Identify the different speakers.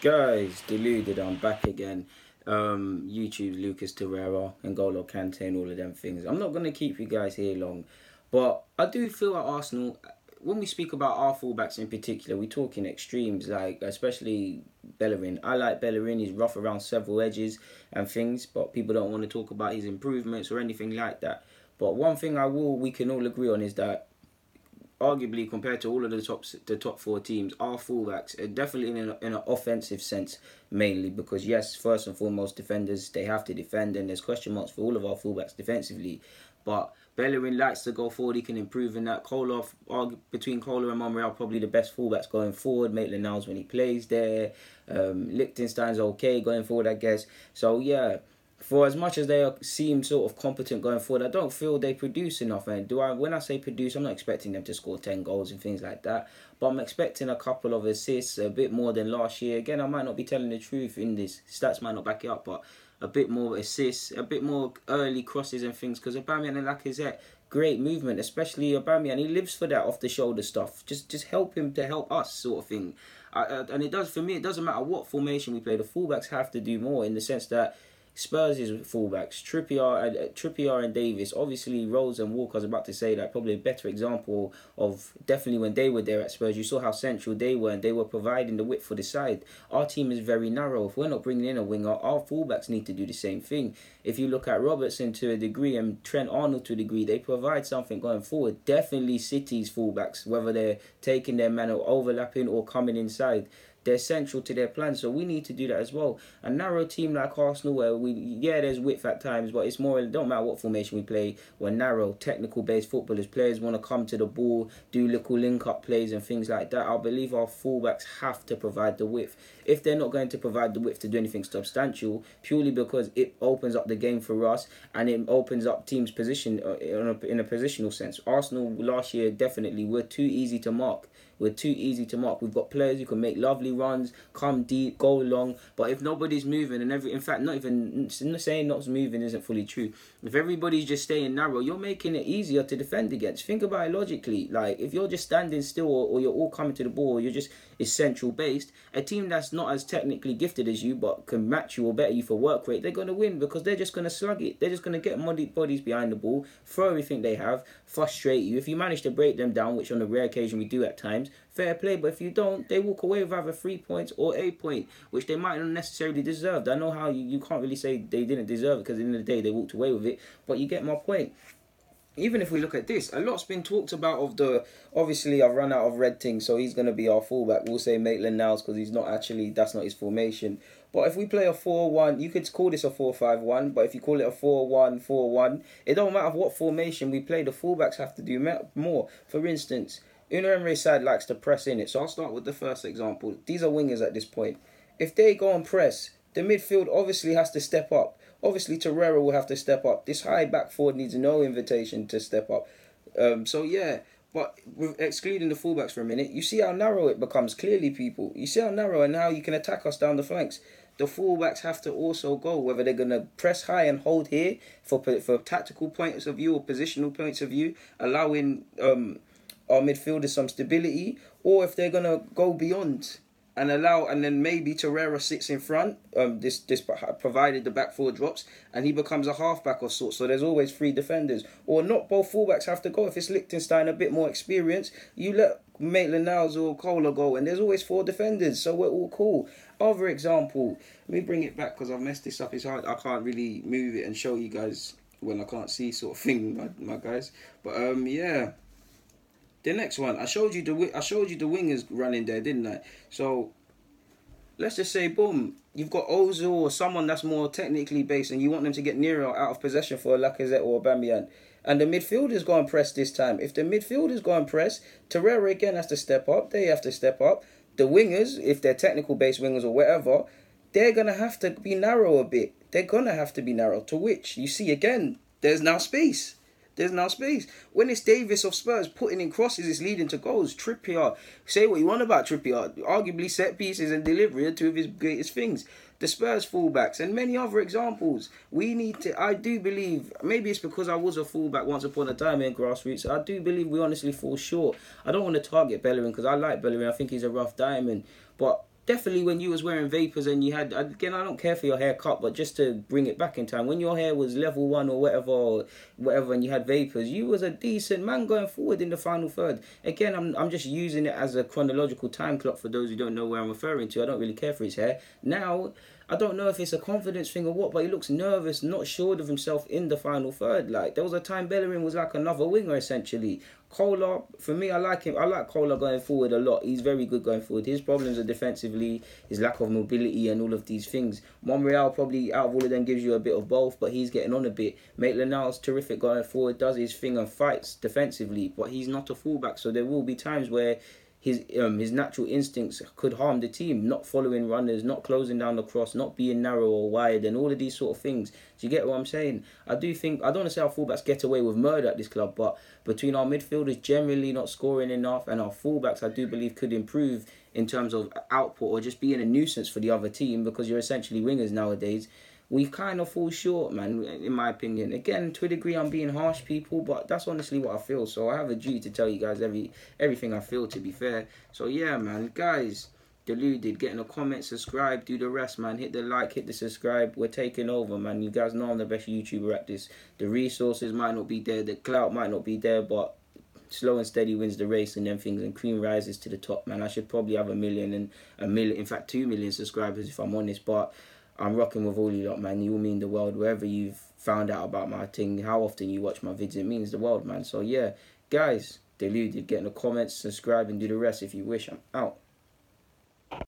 Speaker 1: Guys, deluded, I'm back again. YouTube's Lucas Torreira, N'Golo Kante and all of them things. I'm not going to keep you guys here long, but I do feel at Arsenal, when we speak about our fullbacks in particular, we talk in extremes, like especially Bellerin. I like Bellerin, he's rough around several edges and things, but people don't want to talk about his improvements or anything like that. But one thing we can all agree on is that arguably compared to all of the top four teams, our fullbacks are definitely in an offensive sense mainly because yes, first and foremost defenders they have to defend and there's question marks for all of our fullbacks defensively, but Bellerin likes to go forward. He can improve in that. Between Kola and Monreal, probably the best fullbacks going forward. Maitland-Niles when he plays there. Liechtenstein's okay going forward, I guess. So yeah, for as much as seem sort of competent going forward, I don't feel they produce enough. And when I say produce, I'm not expecting them to score 10 goals and things like that. But I'm expecting a couple of assists, a bit more than last year. Again, I might not be telling the truth in this. Stats might not back it up, but a bit more assists, a bit more early crosses and things. Because Aubameyang and Lacazette, great movement, especially Aubameyang. He lives for that off the shoulder stuff. Just help him to help us, sort of thing. And it does for me. It doesn't matter what formation we play. The fullbacks have to do more in the sense that Spurs' fullbacks, Trippier and Davis. Obviously, Rose and Walker, I was about to say that, probably a better example of definitely when they were there at Spurs. You saw how central they were and they were providing the width for the side. Our team is very narrow. If we're not bringing in a winger, our fullbacks need to do the same thing. If you look at Robertson to a degree and Trent Arnold to a degree, they provide something going forward. Definitely City's fullbacks, whether they're taking their man or overlapping or coming inside, they're central to their plan, so we need to do that as well. A narrow team like Arsenal, where there's width at times, but it's more, it don't matter what formation we play, we're narrow, technical based footballers. Players want to come to the ball, do little link up plays and things like that. I believe our fullbacks have to provide the width. If they're not going to provide the width to do anything substantial, purely because it opens up the game for us and it opens up teams' position in a positional sense. Arsenal last year definitely were too easy to mark. We're too easy to mark. We've got players who can make lovely runs, come deep, go long. But if nobody's moving in fact, not even saying not moving isn't fully true. If everybody's just staying narrow, you're making it easier to defend against. Think about it logically. Like if you're just standing still or you're all coming to the ball, you're just essential based. A team that's not as technically gifted as you but can match you or better you for work rate, they're going to win because they're just going to slug it. They're just going to get muddy bodies behind the ball, throw everything they have, frustrate you. If you manage to break them down, which on a rare occasion we do at times, fair play. But if you don't, they walk away with either 3 points or a point, which they might not necessarily deserve. I know how you can't really say they didn't deserve it because at the end of the day they walked away with it, but you get my point. Even if we look at this, a lot's been talked about of the, obviously I've run out of red things, so he's going to be our fullback. We'll say Maitland-Niles because that's not his formation. But if we play a 4-1, you could call this a 4-5-1, but if you call it a 4-1-4-1, it don't matter what formation we play, the fullbacks have to do more. For instance, Unai Emery's side likes to press in it, so I'll start with the first example. These are wingers at this point. If they go and press, the midfield obviously has to step up. Obviously, Torreira will have to step up. This high back forward needs no invitation to step up. But with excluding the fullbacks for a minute, you see how narrow it becomes. Clearly, people, you see how narrow and how you can attack us down the flanks. The fullbacks have to also go, whether they're going to press high and hold here for tactical points of view or positional points of view, allowing our midfielders some stability, or if they're going to go beyond and then maybe Torreira sits in front, this provided the back four drops, and he becomes a halfback of sorts. So there's always three defenders. Or not both fullbacks have to go. If it's Liechtenstein, a bit more experience, you let Maitland-Niles or Kola go, and there's always four defenders, so we're all cool. Other example, let me bring it back because I've messed this up. It's hard. I can't really move it and show you guys when I can't see, sort of thing, my guys. But yeah. The next one, I showed you the wingers running there, didn't I? So let's just say, boom, you've got Ozil or someone that's more technically based, and you want them to get nearer out of possession for a Lacazette or Aubameyang. And the midfielders go and press this time. If the midfielders go and press, Torreira again has to step up. They have to step up. The wingers, if they're technical based wingers or whatever, they're gonna have to be narrow a bit. They're gonna have to be narrow. To which you see again, there's now space. There's now space. When it's Davis of Spurs putting in crosses, it's leading to goals. Trippier, say what you want about Trippier. Arguably set pieces and delivery are two of his greatest things. The Spurs fullbacks and many other examples. I do believe, maybe it's because I was a fullback once upon a time in grassroots, I do believe we honestly fall short. I don't want to target Bellerin because I like Bellerin. I think he's a rough diamond. But definitely when you was wearing vapors and you had, again, I don't care for your haircut, but just to bring it back in time, when your hair was level 1 or whatever, and you had vapors, you was a decent man going forward in the final third. Again, I'm just using it as a chronological time clock for those who don't know where I'm referring to. I don't really care for his hair. Now, I don't know if it's a confidence thing or what, but he looks nervous, not sure of himself in the final third. Like, there was a time Bellerin was like another winger, essentially. Kohler, for me, I like him. I like Kohler going forward a lot. He's very good going forward. His problems are defensively, his lack of mobility and all of these things. Monreal probably, out of all of them, gives you a bit of both, but he's getting on a bit. Maitland-Niles, terrific going forward, does his thing and fights defensively, but he's not a fullback, so there will be times where his natural instincts could harm the team, not following runners, not closing down the cross, not being narrow or wide, and all of these sort of things. Do you get what I'm saying? I don't want to say our fullbacks get away with murder at this club, but between our midfielders generally not scoring enough and our fullbacks, I do believe could improve in terms of output or just being a nuisance for the other team, because you're essentially wingers nowadays. We kind of fall short, man, in my opinion. Again, to a degree, I'm being harsh, people, but that's honestly what I feel. So I have a duty to tell you guys everything I feel, to be fair. So yeah, man, guys, deluded, get in a comment, subscribe, do the rest, man. Hit the like, hit the subscribe. We're taking over, man. You guys know I'm the best YouTuber at this. The resources might not be there, the clout might not be there, but slow and steady wins the race and them things, and cream rises to the top, man. I should probably have 1 million and in fact 2 million subscribers if I'm honest, but I'm rocking with all you lot, man. You all mean the world. Wherever you've found out about my thing, how often you watch my vids, it means the world, man. So yeah, guys, deluded, get in the comments, subscribe and do the rest if you wish. I'm out.